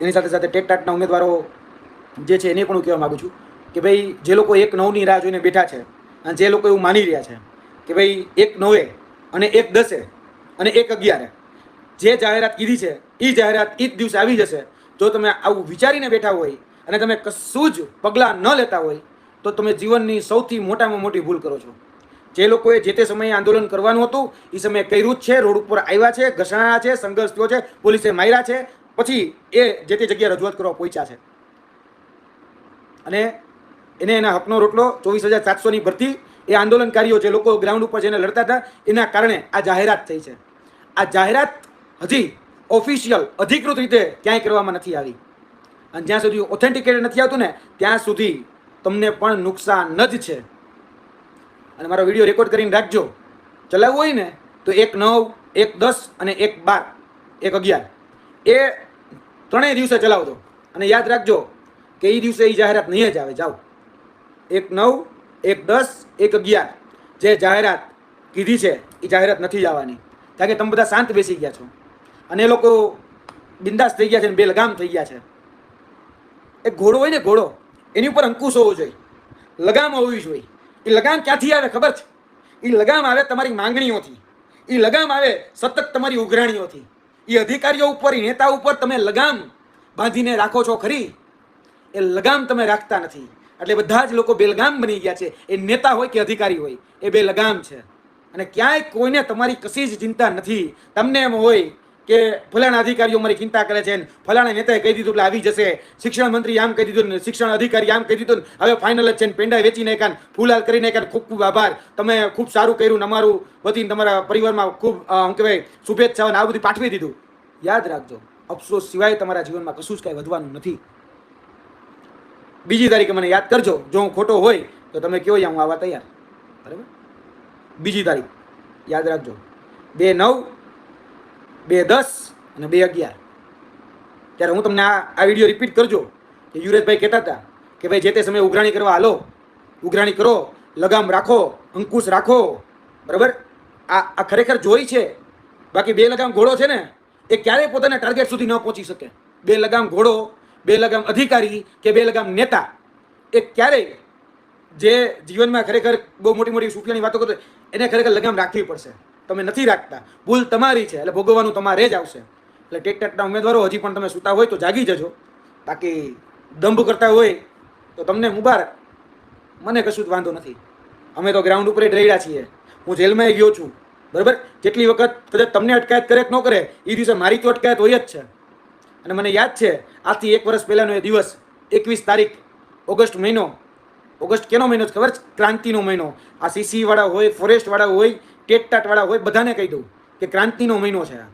એની સાથે સાથે ટેટ ટાટના ઉમેદવારો જે છે એને પણ હું કહેવા માગું છું કે ભાઈ જે લોકો 1/9ની રાહ જોઈને બેઠા છે અને જે લોકો એવું માની રહ્યા છે કે ભાઈ 1/9 અને 1/10 અને 1/11 જે જાહેરાત કીધી છે એ જાહેરાત એ જ દિવસે આવી જશે. જો તમે આવું વિચારીને બેઠા હોય અને તમે કશું જ પગલાં ન લેતા હોય તો તમે જીવનની સૌથી મોટામાં મોટી ભૂલ કરો છો. જે લોકોએ જે તે સમયે આંદોલન કરવાનું હતું એ સમયે કર્યું જ છે, રોડ ઉપર આવ્યા છે, ઘસણા છે, સંઘર્ષ થયો છે, પોલીસે માર્યા છે, પછી એ જે તે જગ્યાએ રજૂઆત કરવા પહોંચ્યા છે અને એને એના હકનો રોટલો 24,700ની ભરતી એ આંદોલનકારીઓ જે લોકો ગ્રાઉન્ડ ઉપર જઈને લડતા હતા એના કારણે આ જાહેરાત થઈ છે. આ જાહેરાત હજી ઓફિશિયલ અધિકૃત રીતે ક્યાંય કરવામાં નથી આવી અને જ્યાં સુધી ઓથેન્ટિકેટેડ નથી આવતું ને ત્યાં સુધી તમને પણ નુકસાન જ છે. અને મારો વિડીયો રેકોર્ડ કરીને રાખજો. ચલાવવું હોય ને તો 1/9, 1/10 અને 1/12, 1/11 એ ત્રણેય દિવસે ચલાવજો અને યાદ રાખજો કે એ દિવસે એ જાહેરાત નહીં જ આવે. જાઓ 1/9, 1/10, 1/11 જે જાહેરાત કીધી છે એ જાહેરાત નથી આવવાની. કારણ કે તમે બધા શાંત બેસી ગયા છો અને એ લોકો બિંદાસ થઈ ગયા છે અને બે લગામ થઈ ગયા છે. એક ઘોડો હોય ને, ઘોડો, એની ઉપર અંકુશ હોવો જોઈએ, લગામ હોવી જોઈએ. એ લગામ ક્યાંથી આવે ખબર છે? એ લગામ આવે તમારી માંગણીઓથી, એ લગામ આવે સતત તમારી ઉઘરાણીઓથી. એ અધિકારીઓ ઉપર, એ નેતા ઉપર તમે લગામ બાંધીને રાખો છો ખરી, એ લગામ તમે રાખતા નથી. એટલે બધા જ લોકો બેલગામ બની ગયા છે. એ નેતા હોય કે અધિકારી હોય, એ બે લગામ છે. અને ક્યાંય કોઈને તમારી કશી જ ચિંતા નથી. તમને એમ હોય કે ફલાણા અધિકારીઓ મારી ચિંતા કરે છે, ફલાણા નેતાએ કહી દીધું એટલે આવી જશે, શિક્ષણ મંત્રી આમ કહી દીધું, શિક્ષણ અધિકારી આમ કહી દીધું, હવે ફાઇનલ જ છે, પેંડા વેચી નાખ્યા, ફૂલાલ કરી નાખ્યા. ખૂબ ખૂબ આભાર, તમે ખૂબ સારું કર્યું, અમારું વતી તમારા પરિવારમાં ખૂબ શું કહેવાય શુભેચ્છાઓ આ બધું પાઠવી દીધું. યાદ રાખજો, અફસોસ સિવાય તમારા જીવનમાં કશું જ કાંઈ વધવાનું નથી. બીજી તારીખે મને યાદ કરજો. જો હું ખોટો હોય તો તમે કહો, હું આવવા તૈયાર. બરાબર? બીજી તારીખ યાદ રાખજો, 2/9, 2/10 અને 2/11. ત્યારે હું તમને આ વિડીયો રિપીટ કરજો કે યુરેશભાઈ કહેતા હતા કે ભાઈ જે તે સમયે ઉઘરાણી કરવા હાલો, ઉઘરાણી કરો, લગામ રાખો, અંકુશ રાખો. બરાબર? આ ખરેખર જોઈ છે. બાકી બે લગામ ઘોડો છે ને, એ ક્યારેય પોતાના ટાર્ગેટ સુધી ન પહોંચી શકે. બે લગામ ઘોડો, બે લગામ અધિકારી કે બે લગામ નેતા, એ ક્યારેય જે જીવનમાં ખરેખર બહુ મોટી મોટી સુફિયાની વાતો કરતો એને ખરેખર લગામ રાખવી પડશે. તમે નથી રાખતા, ભૂલ તમારી છે, એટલે ભોગવવાનું તમારે જ આવશે. એટલે ટેટ ટાટના ઉમેદવારો હજી પણ તમે સૂતા હોય તો જાગી જજો. બાકી દંભ કરતા હોય તો તમને મુબારક, મને કશું જ વાંધો નથી. અમે તો ગ્રાઉન્ડ ઉપર જ રહ્યા છીએ. હું જેલમાં ગયો છું. બરાબર? જેટલી વખત કદાચ તમને અટકાયત કરે કે ન કરે, એ દિવસે મારી તો અટકાયત હોય જ છે. અને મને યાદ છે આજથી 1 વર્ષ પહેલાંનો એ દિવસ, 21 તારીખ ઓગસ્ટ મહિનો. ઓગસ્ટ કેનો મહિનો છે ખબર છે? ક્રાંતિનો મહિનો. આ સીસી વાળા હોય, ફોરેસ્ટ વાળા હોય, ટેટ ટાટ વાળા હોય, બધાને કહી દઉં કે ક્રાંતિનો મહિનો છે.